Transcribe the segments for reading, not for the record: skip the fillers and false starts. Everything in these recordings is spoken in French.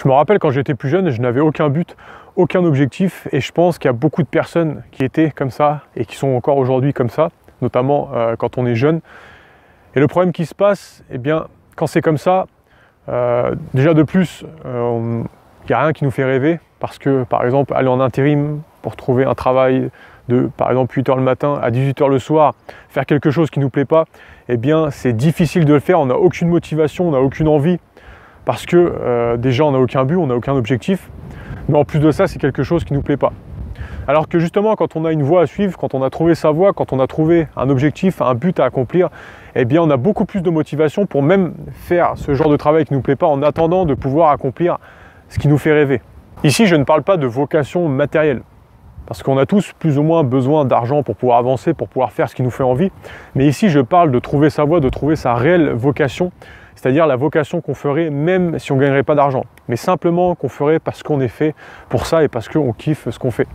Je me rappelle quand j'étais plus jeune, je n'avais aucun but, aucun objectif, et je pense qu'il y a beaucoup de personnes qui étaient comme ça et qui sont encore aujourd'hui comme ça, notamment quand on est jeune. Et le problème qui se passe, eh bien, quand c'est comme ça, déjà de plus, il n'y a rien qui nous fait rêver, parce que par exemple, aller en intérim pour trouver un travail de par exemple 8 h le matin à 18 h le soir, faire quelque chose qui ne nous plaît pas, eh bien c'est difficile de le faire, on n'a aucune motivation, on n'a aucune envie, parce que déjà on n'a aucun but, on n'a aucun objectif, mais en plus de ça c'est quelque chose qui ne nous plaît pas. Alors que justement quand on a une voie à suivre, quand on a trouvé sa voie, quand on a trouvé un objectif, un but à accomplir, eh bien on a beaucoup plus de motivation pour même faire ce genre de travail qui ne nous plaît pas en attendant de pouvoir accomplir ce qui nous fait rêver. Ici je ne parle pas de vocation matérielle, parce qu'on a tous plus ou moins besoin d'argent pour pouvoir avancer, pour pouvoir faire ce qui nous fait envie, mais ici je parle de trouver sa voie, de trouver sa réelle vocation, c'est-à-dire la vocation qu'on ferait même si on ne gagnerait pas d'argent, mais simplement qu'on ferait parce qu'on est fait pour ça et parce qu'on kiffe ce qu'on fait.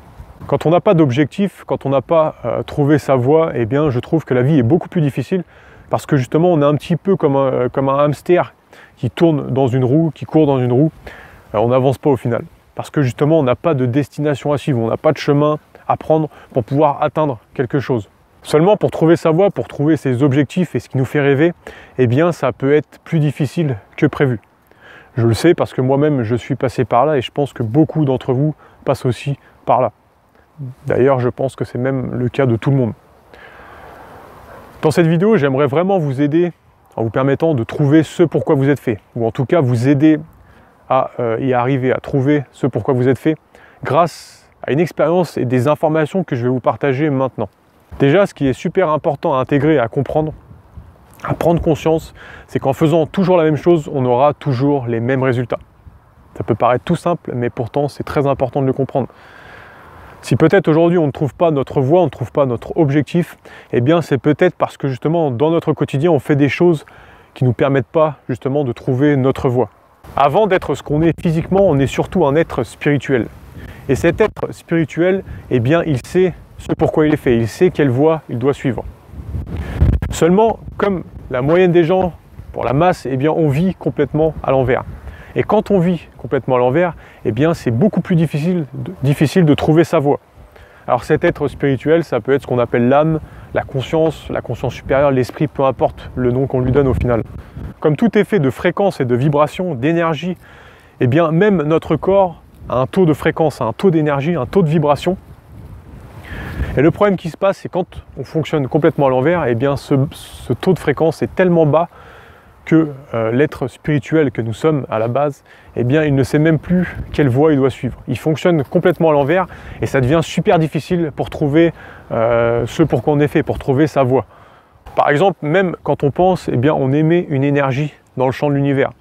Quand on n'a pas d'objectif, quand on n'a pas trouvé sa voie, eh bien je trouve que la vie est beaucoup plus difficile, parce que justement on est un petit peu comme un hamster qui tourne dans une roue, qui court dans une roue, on n'avance pas au final. Parce que justement on n'a pas de destination à suivre, on n'a pas de chemin à prendre pour pouvoir atteindre quelque chose. Seulement pour trouver sa voie, pour trouver ses objectifs et ce qui nous fait rêver, eh bien ça peut être plus difficile que prévu. Je le sais parce que moi-même je suis passé par là et je pense que beaucoup d'entre vous passent aussi par là. D'ailleurs je pense que c'est même le cas de tout le monde. Dans cette vidéo j'aimerais vraiment vous aider en vous permettant de trouver ce pourquoi vous êtes fait, ou en tout cas vous aider à y arriver, à trouver ce pourquoi vous êtes fait grâce à une expérience et des informations que je vais vous partager maintenant. Déjà, ce qui est super important à intégrer, à comprendre, à prendre conscience, c'est qu'en faisant toujours la même chose, on aura toujours les mêmes résultats. Ça peut paraître tout simple, mais pourtant c'est très important de le comprendre. Si peut-être aujourd'hui on ne trouve pas notre voie, on ne trouve pas notre objectif, eh bien c'est peut-être parce que justement dans notre quotidien on fait des choses qui ne nous permettent pas justement de trouver notre voie. Avant d'être ce qu'on est physiquement, on est surtout un être spirituel. Et cet être spirituel, eh bien il sait ce pourquoi il est fait, il sait quelle voie il doit suivre. Seulement, comme la moyenne des gens, pour la masse, eh bien on vit complètement à l'envers. Et quand on vit complètement à l'envers, eh bien c'est beaucoup plus difficile de trouver sa voie. Alors cet être spirituel, ça peut être ce qu'on appelle l'âme, la conscience supérieure, l'esprit, peu importe le nom qu'on lui donne au final. Comme tout est fait de fréquences et de vibrations, d'énergie, eh bien même notre corps a un taux de fréquence, un taux d'énergie, un taux de vibration. Et le problème qui se passe, c'est quand on fonctionne complètement à l'envers, eh bien ce taux de fréquence est tellement bas que l'être spirituel que nous sommes à la base, eh bien il ne sait même plus quelle voie il doit suivre. Il fonctionne complètement à l'envers et ça devient super difficile pour trouver ce pour quoi on est fait, pour trouver sa voie. Par exemple, même quand on pense, eh bien on émet une énergie dans le champ de l'univers.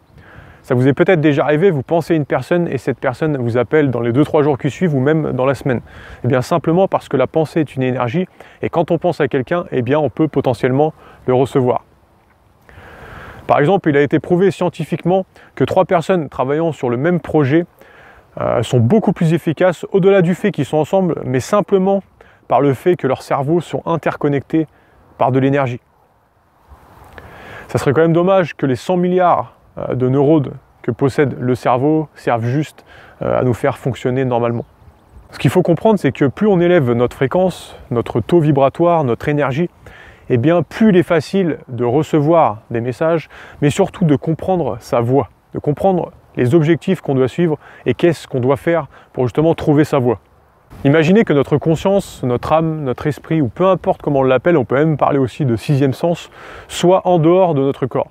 Ça vous est peut-être déjà arrivé, vous pensez à une personne et cette personne vous appelle dans les 2-3 jours qui suivent ou même dans la semaine. Eh bien simplement parce que la pensée est une énergie et quand on pense à quelqu'un, eh bien on peut potentiellement le recevoir. Par exemple, il a été prouvé scientifiquement que 3 personnes travaillant sur le même projet sont beaucoup plus efficaces au-delà du fait qu'ils sont ensemble, mais simplement par le fait que leurs cerveaux sont interconnectés par de l'énergie. Ça serait quand même dommage que les 100 milliards de neurones que possède le cerveau servent juste à nous faire fonctionner normalement. Ce qu'il faut comprendre, c'est que plus on élève notre fréquence, notre taux vibratoire, notre énergie, eh bien plus il est facile de recevoir des messages, mais surtout de comprendre sa voie, de comprendre les objectifs qu'on doit suivre et qu'est-ce qu'on doit faire pour justement trouver sa voie. Imaginez que notre conscience, notre âme, notre esprit, ou peu importe comment on l'appelle, on peut même parler aussi de 6e sens, soit en dehors de notre corps.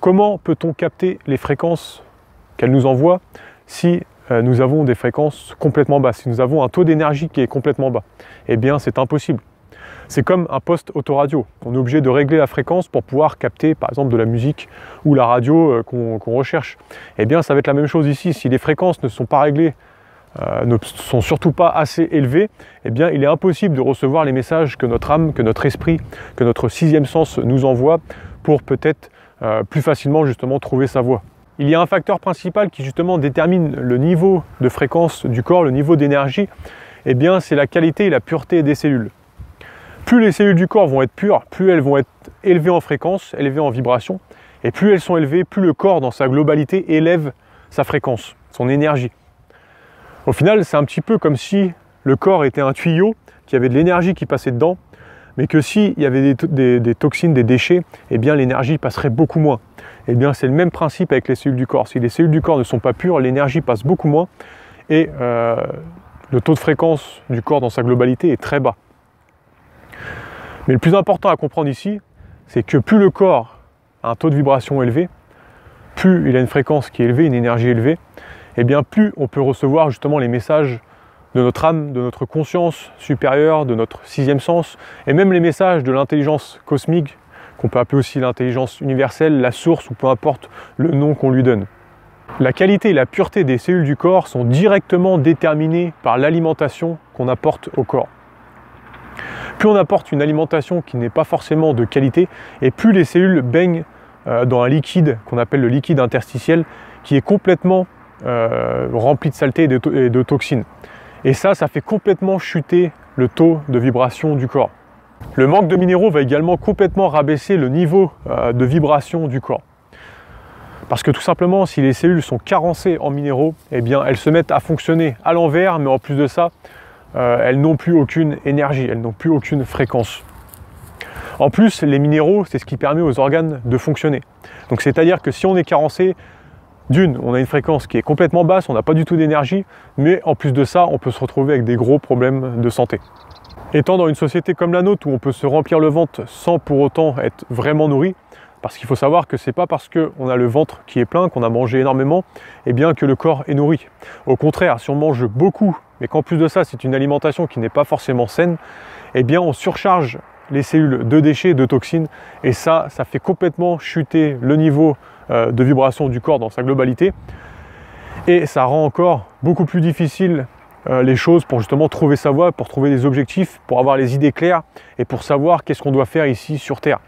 Comment peut-on capter les fréquences qu'elle nous envoie si nous avons des fréquences complètement basses, si nous avons un taux d'énergie qui est complètement bas? Eh bien c'est impossible. C'est comme un poste autoradio. On est obligé de régler la fréquence pour pouvoir capter par exemple de la musique ou la radio qu'on recherche. Eh bien ça va être la même chose ici. Si les fréquences ne sont pas réglées, ne sont surtout pas assez élevées, eh bien il est impossible de recevoir les messages que notre âme, que notre esprit, que notre 6e sens nous envoie pour peut-être plus facilement justement trouver sa voie. Il y a un facteur principal qui justement détermine le niveau de fréquence du corps, le niveau d'énergie, eh bien c'est la qualité et la pureté des cellules. Plus les cellules du corps vont être pures, plus elles vont être élevées en fréquence, élevées en vibration, et plus elles sont élevées, plus le corps dans sa globalité élève sa fréquence. son énergie. Au final, c'est un petit peu comme si le corps était un tuyau, qu'il y avait de l'énergie qui passait dedans, mais que s'il y avait des toxines, des déchets, eh bien l'énergie passerait beaucoup moins. Eh bien c'est le même principe avec les cellules du corps. Si les cellules du corps ne sont pas pures, l'énergie passe beaucoup moins et le taux de fréquence du corps dans sa globalité est très bas. Mais le plus important à comprendre ici, c'est que plus le corps a un taux de vibration élevé, plus il a une fréquence qui est élevée, une énergie élevée, et bien plus on peut recevoir justement les messages de notre âme, de notre conscience supérieure, de notre sixième sens, et même les messages de l'intelligence cosmique, qu'on peut appeler aussi l'intelligence universelle, la source, ou peu importe le nom qu'on lui donne. La qualité et la pureté des cellules du corps sont directement déterminées par l'alimentation qu'on apporte au corps. Plus on apporte une alimentation qui n'est pas forcément de qualité, et plus les cellules baignent dans un liquide qu'on appelle le liquide interstitiel, qui est complètement rempli de saleté et de toxines. Et ça fait complètement chuter le taux de vibration du corps. Le manque de minéraux va également complètement rabaisser le niveau de vibration du corps. Parce que tout simplement, si les cellules sont carencées en minéraux, eh bien elles se mettent à fonctionner à l'envers, mais en plus de ça, elles n'ont plus aucune énergie, elles n'ont plus aucune fréquence. En plus, les minéraux, c'est ce qui permet aux organes de fonctionner. Donc c'est-à-dire que si on est carencé, d'une, on a une fréquence qui est complètement basse, on n'a pas du tout d'énergie, mais en plus de ça, on peut se retrouver avec des gros problèmes de santé. Étant dans une société comme la nôtre où on peut se remplir le ventre sans pour autant être vraiment nourri, parce qu'il faut savoir que c'est pas parce qu'on a le ventre qui est plein, qu'on a mangé énormément, eh bien que le corps est nourri. Au contraire, si on mange beaucoup, mais qu'en plus de ça, c'est une alimentation qui n'est pas forcément saine, eh bien on surcharge les cellules de déchets, de toxines, et ça fait complètement chuter le niveau de vibration du corps dans sa globalité, et ça rend encore beaucoup plus difficile les choses pour justement trouver sa voie, pour trouver des objectifs, pour avoir les idées claires et pour savoir qu'est-ce qu'on doit faire ici sur Terre.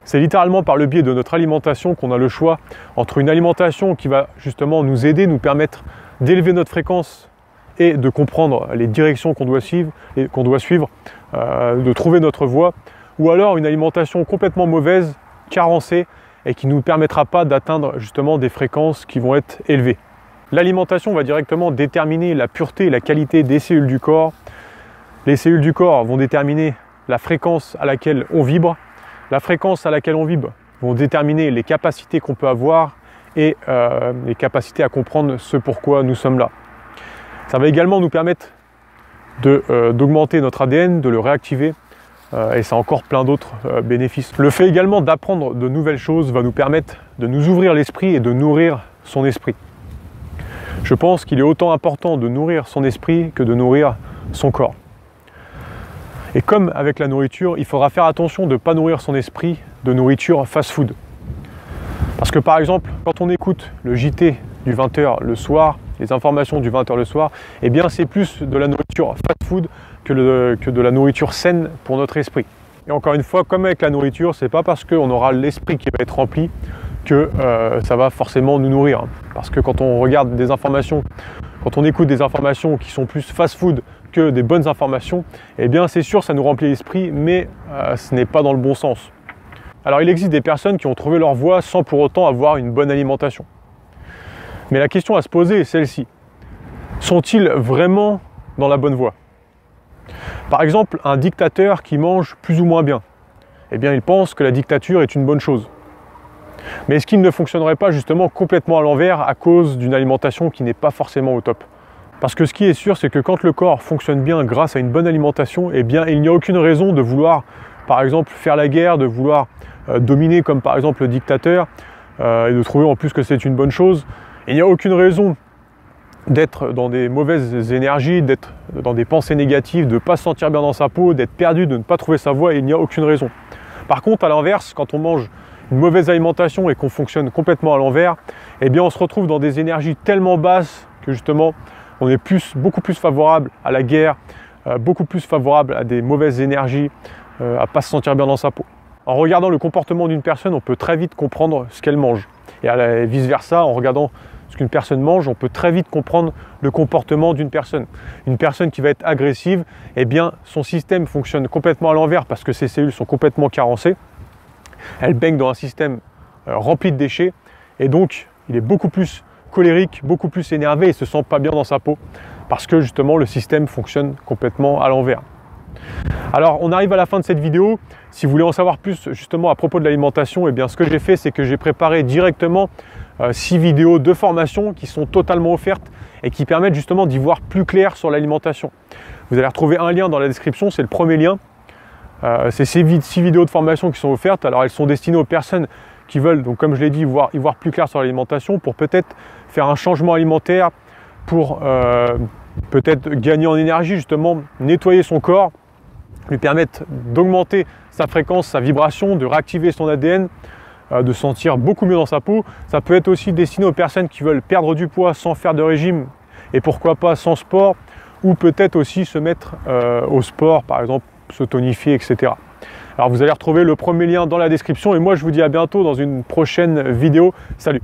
C'est littéralement par le biais de notre alimentation qu'on a le choix entre une alimentation qui va justement nous aider, nous permettre d'élever notre fréquence et de comprendre les directions qu'on doit suivre, de trouver notre voie, ou alors une alimentation complètement mauvaise, carencée, et qui ne nous permettra pas d'atteindre justement des fréquences qui vont être élevées. L'alimentation va directement déterminer la pureté et la qualité des cellules du corps. Les cellules du corps vont déterminer la fréquence à laquelle on vibre. La fréquence à laquelle on vibre vont déterminer les capacités qu'on peut avoir et les capacités à comprendre ce pourquoi nous sommes là. Ça va également nous permettre d'augmenter notre ADN, de le réactiver, et ça a encore plein d'autres bénéfices. Le fait également d'apprendre de nouvelles choses va nous permettre de nous ouvrir l'esprit et de nourrir son esprit. Je pense qu'il est autant important de nourrir son esprit que de nourrir son corps. Et comme avec la nourriture, il faudra faire attention de ne pas nourrir son esprit de nourriture fast-food. Parce que par exemple, quand on écoute le JT du 20h le soir, les informations du 20h le soir, eh bien c'est plus de la nourriture fast-food que de la nourriture saine pour notre esprit. Et encore une fois, comme avec la nourriture, c'est pas parce qu'on aura l'esprit qui va être rempli que ça va forcément nous nourrir. Parce que quand on regarde des informations, quand on écoute des informations qui sont plus fast-food que des bonnes informations, eh bien c'est sûr, ça nous remplit l'esprit, mais ce n'est pas dans le bon sens. Alors il existe des personnes qui ont trouvé leur voie sans pour autant avoir une bonne alimentation. Mais la question à se poser est celle-ci. Sont-ils vraiment dans la bonne voie? Par exemple, un dictateur qui mange plus ou moins bien, eh bien il pense que la dictature est une bonne chose. Mais est-ce qu'il ne fonctionnerait pas justement complètement à l'envers à cause d'une alimentation qui n'est pas forcément au top? Parce que ce qui est sûr, c'est que quand le corps fonctionne bien grâce à une bonne alimentation, eh bien il n'y a aucune raison de vouloir, par exemple, faire la guerre, de vouloir dominer comme par exemple le dictateur, et de trouver en plus que c'est une bonne chose. Il n'y a aucune raison d'être dans des mauvaises énergies, d'être dans des pensées négatives, de ne pas se sentir bien dans sa peau, d'être perdu, de ne pas trouver sa voie, et il n'y a aucune raison. Par contre, à l'inverse, quand on mange une mauvaise alimentation et qu'on fonctionne complètement à l'envers, eh bien on se retrouve dans des énergies tellement basses que justement on est beaucoup plus favorable à la guerre, beaucoup plus favorable à des mauvaises énergies, à ne pas se sentir bien dans sa peau. En regardant le comportement d'une personne, on peut très vite comprendre ce qu'elle mange. Et vice versa, en regardant ce qu'une personne mange, on peut très vite comprendre le comportement d'une personne. Une personne qui va être agressive, eh bien son système fonctionne complètement à l'envers parce que ses cellules sont complètement carencées. Elle baigne dans un système rempli de déchets et donc il est beaucoup plus colérique, beaucoup plus énervé et se sent pas bien dans sa peau parce que justement le système fonctionne complètement à l'envers. Alors on arrive à la fin de cette vidéo. Si vous voulez en savoir plus justement à propos de l'alimentation, eh bien ce que j'ai fait, c'est que j'ai préparé directement 6 vidéos de formation qui sont totalement offertes et qui permettent justement d'y voir plus clair sur l'alimentation. Vous allez retrouver un lien dans la description, c'est le premier lien. C'est ces 6 vidéos de formation qui sont offertes. Alors elles sont destinées aux personnes qui veulent, donc comme je l'ai dit, y voir plus clair sur l'alimentation, pour peut-être faire un changement alimentaire, pour peut-être gagner en énergie, justement nettoyer son corps, lui permettre d'augmenter sa fréquence, sa vibration, de réactiver son ADN, de sentir beaucoup mieux dans sa peau. Ça peut être aussi destiné aux personnes qui veulent perdre du poids sans faire de régime et pourquoi pas sans sport, ou peut-être aussi se mettre au sport, par exemple se tonifier, etc. Alors vous allez retrouver le premier lien dans la description et moi je vous dis à bientôt dans une prochaine vidéo. Salut!